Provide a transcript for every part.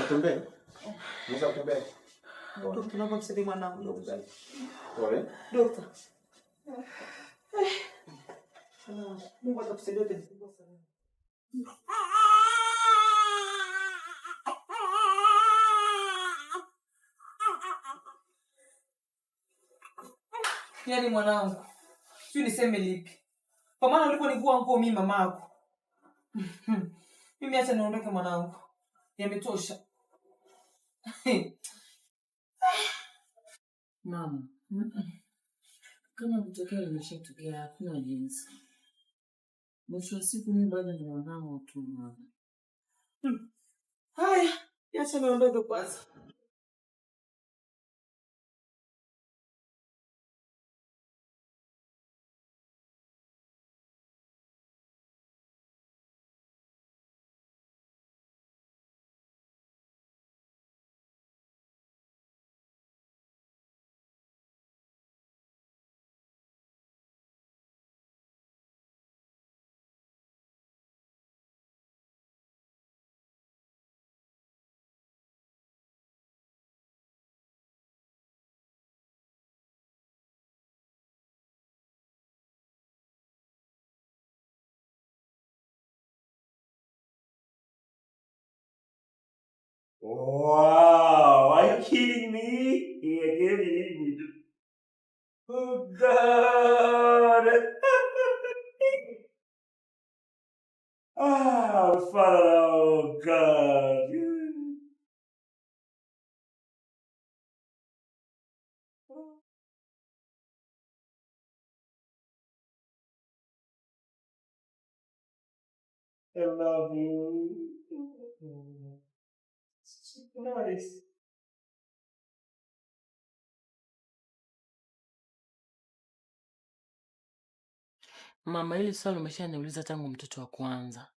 kutembea? Unaweza kutembea? Dokta, naomba msaidie mwanangu dokta. Pole. Dokta. Mungu atakusaidia tena. Yaani mwanangu, sio niseme lipi. Kwa maana uliponivua nguo mimi mamako. Mimi acha niondoke mwanangu. Yametosha. Mama. Kama kutokea imeshatokea hakuna jinsi. Mwisho wa siku mimi bado ni mwanangu tu mama. Haya, acha niondoke kwanza. Wow, are you kidding me? Yeah, give me. Oh God! Father, oh God! I love you. Nice. Mama, hili swali umeshaniuliza tangu mtoto wa kwanza.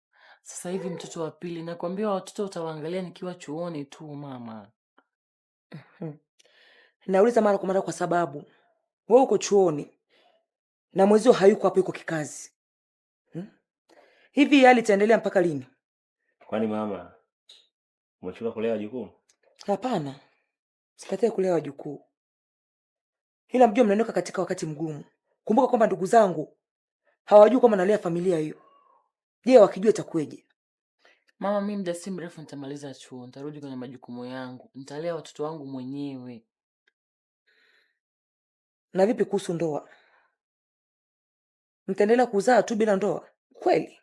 Sasa hivi mtoto wa pili, nakwambia watoto utawaangalia nikiwa chuoni tu mama. Nauliza mara kwa mara kwa sababu wewe uko chuoni na mwezio hayuko hapo, yuko kikazi. Hivi hali itaendelea mpaka lini? Kwani mama, umechoka kulea wajukuu? Hapana. Sikatai kulea wajukuu. Ila mjua mnaondoka katika wakati mgumu. Kumbuka kwamba ndugu zangu hawajui kama nalea familia hiyo. Je, wakijua itakuwaje? Mama, mimi muda si mrefu nitamaliza chuo, nitarudi kwenye majukumu yangu. Nitalea watoto wangu mwenyewe. Na vipi kuhusu ndoa? Mtaendelea kuzaa tu bila ndoa? Kweli?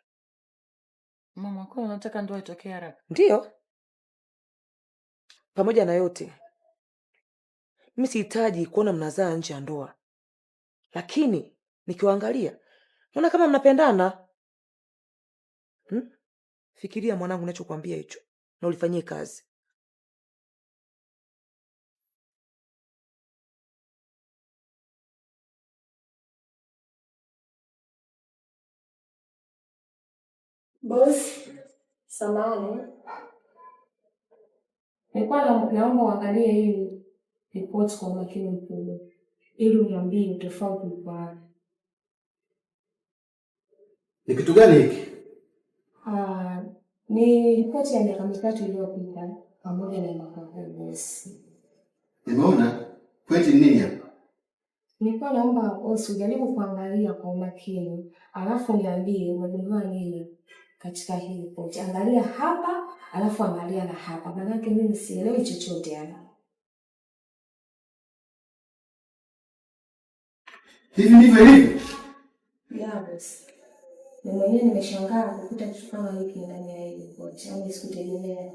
Mama, kwa unataka ndoa itokee haraka? Ndio. Pamoja na yote, mimi sihitaji kuona mnazaa nje ya ndoa. Lakini nikiwaangalia, naona kama mnapendana. Fikiria mwanangu ninachokuambia hicho na ulifanyie kazi. Boss, samahani. Nilikuwa naomba uangalie hii report kwa makini mkubwa ili uniambie tofauti uko wapi. Ni kitu gani hiki? Ni ripoti ya miaka mitatu iliyopita pamoja na mwaka huu boss. Nimeona pointi nini hapa? Nilikuwa naomba boss ujaribu kuangalia kwa umakini, alafu niambie umegundua nini katika hii ripoti. Angalia hapa, alafu angalia na hapa. Maana yake mimi sielewi chochote hapa. Hivi ndivyo hivi? Yeah, boss. Ni mwenyewe nimeshangaa kukuta kitu kama hiki ndani ya hii ripoti. Yaani sikutegemea.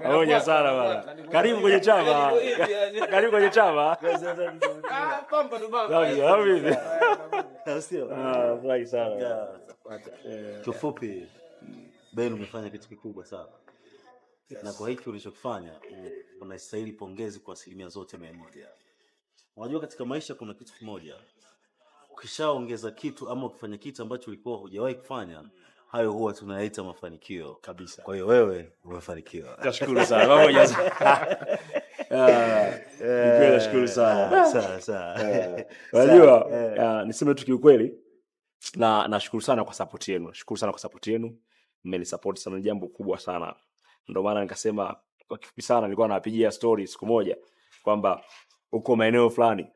Pamoja sana bwana. Karibu kwenye chama. Karibu kwenye chama. Pamba tu baba. Furahi sana. Kifupi, Ben umefanya kitu kikubwa sana. Na kwa hiki ulichokifanya, unastahili pongezi kwa 100%. Unajua katika maisha kuna kitu kimoja. Ukishaongeza kitu ama ukifanya kitu ambacho ulikuwa hujawahi kufanya, hayo huwa tunayaita mafanikio kabisa. Kwa hiyo wewe umefanikiwa. Nashukuru sana. Pamoja sana. Nashukuru sana. Sawa. Unajua, niseme tu kiukweli na nashukuru sana kwa support yenu. Nashukuru sana kwa support yenu. Mmenisupport sana, ni jambo kubwa sana. Ndio maana nikasema kwa kifupi sana nilikuwa nawapigia story siku moja kwamba uko maeneo fulani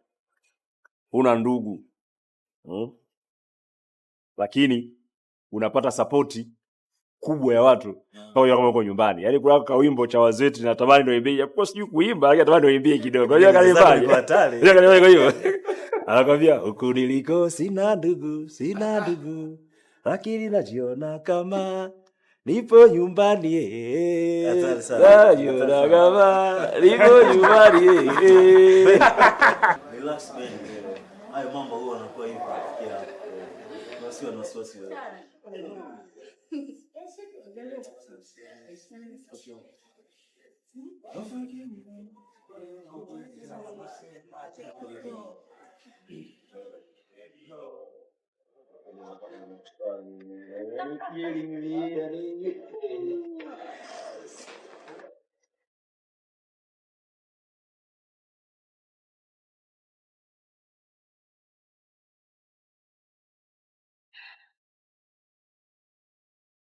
una ndugu lakini unapata support kubwa ya watu kama uko nyumbani. Yaani kuna kawimbo cha Wazeti na tamani ndio imbie. Of course sijui kuimba, lakini tamani ndio imbie kidogo. Unajua kanifanya. Unajua kanifanya kwa hiyo. Anakwambia huku niliko sina ndugu. Lakini najiona kama nipo nyumbani. Najiona kama nipo nyumbani. Relax man. Hayo mambo huwa yanakuwa hivyo kufikia. Wasiwe na wasiwasi wewe.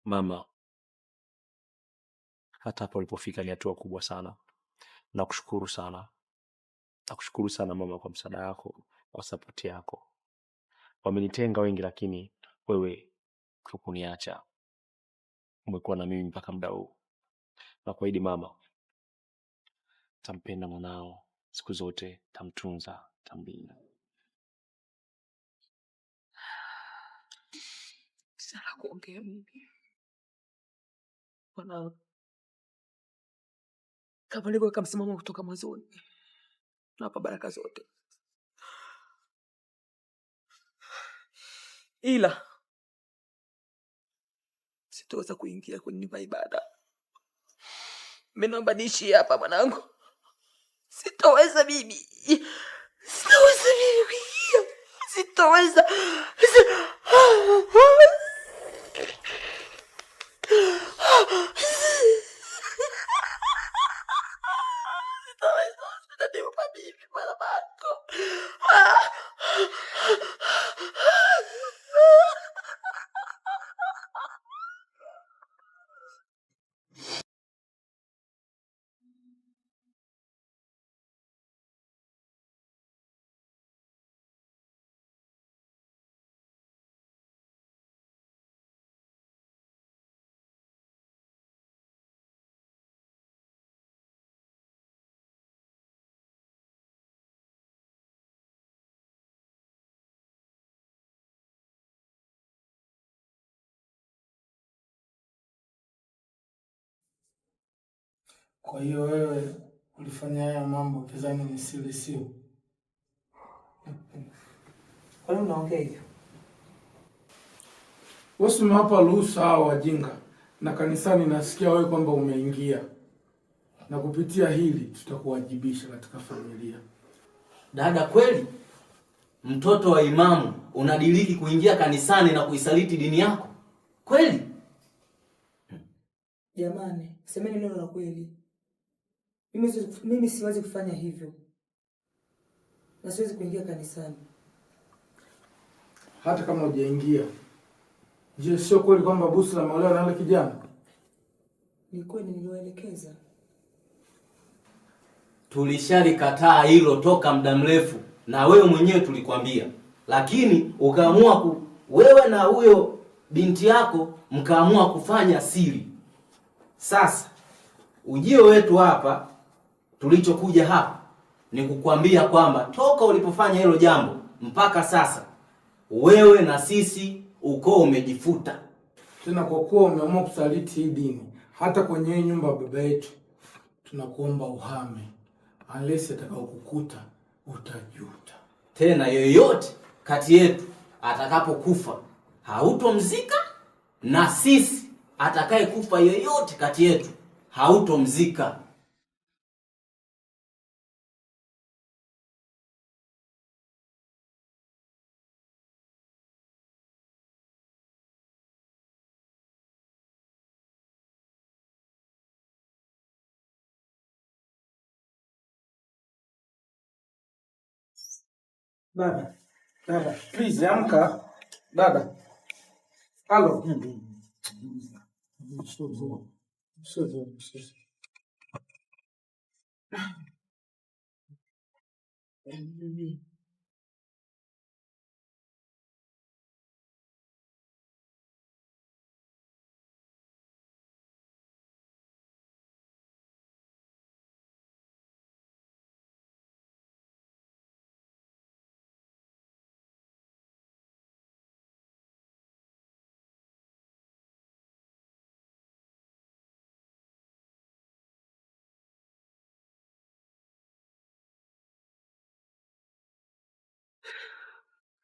Mama, hata hapo ulipofika ni hatua kubwa sana. Nakushukuru sana. Nakushukuru sana mama kwa msaada wako, kwa support yako. Wamenitenga wengi lakini wewe hukuniacha. Umekuwa na mimi mpaka muda huu. Na kuahidi mama, tampenda mwanao siku zote, tamtunza, tamlinda. Sina kuongea mimi. Bwana, kama nilivyoweka msimamo kutoka mwanzoni, nawapa baraka zote. Ila sitaweza kuingia kwenye nyumba ibada. Mimi naomba niishi hapa mwanangu. Sitaweza bibi. Sitaweza. Kwa hiyo wewe ulifanya haya mambo kizani ni siri sio? Kwa nini unaongea hivyo? Wewe umewapa ruhusa hao wajinga na kanisani nasikia wewe kwamba umeingia. Na kupitia hili tutakuwajibisha katika familia. Dada, kweli mtoto wa imamu unadiriki kuingia kanisani na kuisaliti dini yako? Kweli? Jamani, semeni neno la kweli. Mimi siwezi kufanya hivyo. Na siwezi kuingia kanisani. Hata kama hujaingia. Je, sio kweli kwamba Busra ameolewa na yule kijana? Ni kweli niliwaelekeza. Tulishalikataa hilo toka muda mrefu na wewe mwenyewe tulikwambia. Lakini ukaamua wewe na huyo binti yako mkaamua kufanya siri. Sasa ujio wetu hapa, tulichokuja hapa ni kukwambia kwamba toka ulipofanya hilo jambo mpaka sasa wewe na sisi ukoo umejifuta. Tena kwa kuwa umeamua kusaliti hii dini, hata kwenye hii nyumba ya baba yetu tunakuomba uhame, unless atakaokukuta utajuta. Tena yoyote kati yetu atakapokufa hautomzika, na sisi atakaye kufa yoyote kati yetu hautomzika. Dada, please amka. Dada. Halo.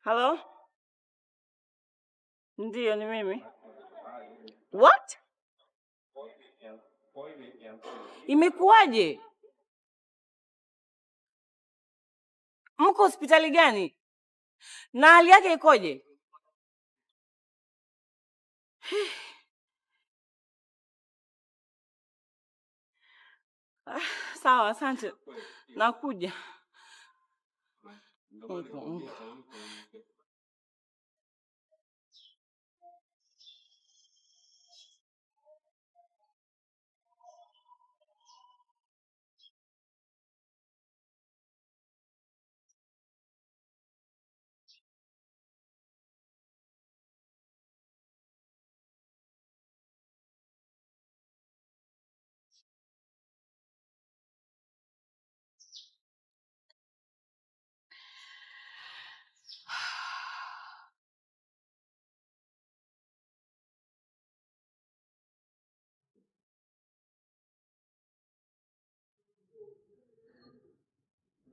Halo? Ndiyo, ni mimi. What? Imekuwaje? Mko hospitali gani? Na hali yake ikoje? Sawa, asante. Nakuja.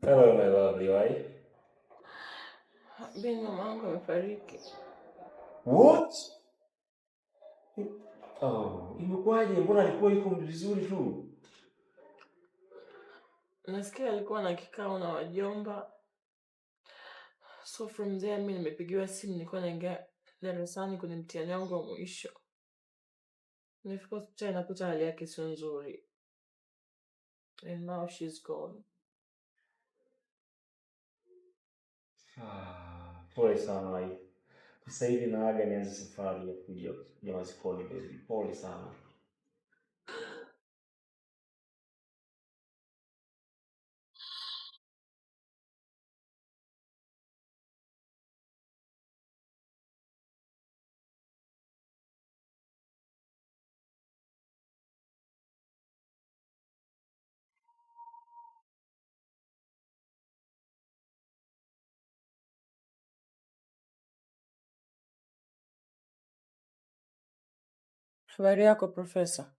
Hello my lovely wife. Ben, mama yangu amefariki. What? Oh, imekuwaje? Mbona alikuwa yuko vizuri tu? Nasikia alikuwa na kikao na wajomba. So from there mimi nimepigiwa simu, nilikuwa naingia darasani kwenye mtihani wangu wa mwisho. Nilifika hospitali nakuta hali yake sio nzuri. And now she's gone. Pole sana wife. Sasa hivi naaga nianze safari ya kuja Nyamazikoni baby. Pole sana. Habari yako Profesa?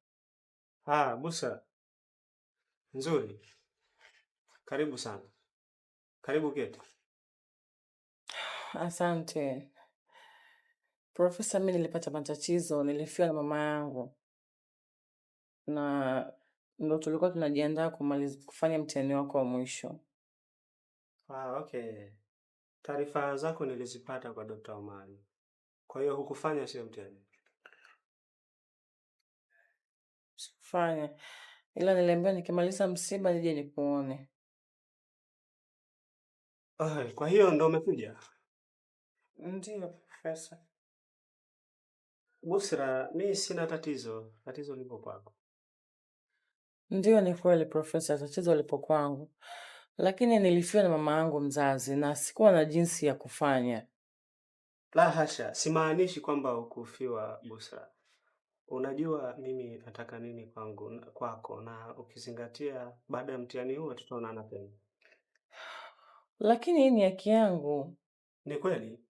Musa. Nzuri. Karibu sana. Karibu keti. Asante. Profesa, mimi nilipata matatizo, nilifiwa na mama yangu. Na ndio tulikuwa tunajiandaa kufanya mtihani wako wa mwisho. Okay. Taarifa zako nilizipata kwa Dr. Omari. Kwa hiyo hukufanya sio mtihani? Sikufanya. Ila niliambiwa nikimaliza msiba nije nikuone. Kwa hiyo ndio umekuja? Ndiyo Profesa. Busra, mimi sina tatizo. Tatizo lipo kwako. Ndiyo, ni kweli Profesa, tatizo lipo kwangu. Lakini nilifiwa na mama yangu mzazi na sikuwa na jinsi ya kufanya. La hasha, simaanishi kwamba ukufiwa Busra. Unajua mimi nataka nini kwako, na ukizingatia baada ya mtihani huu tutaonana tena. Lakini hii ni haki yangu. Ni kweli,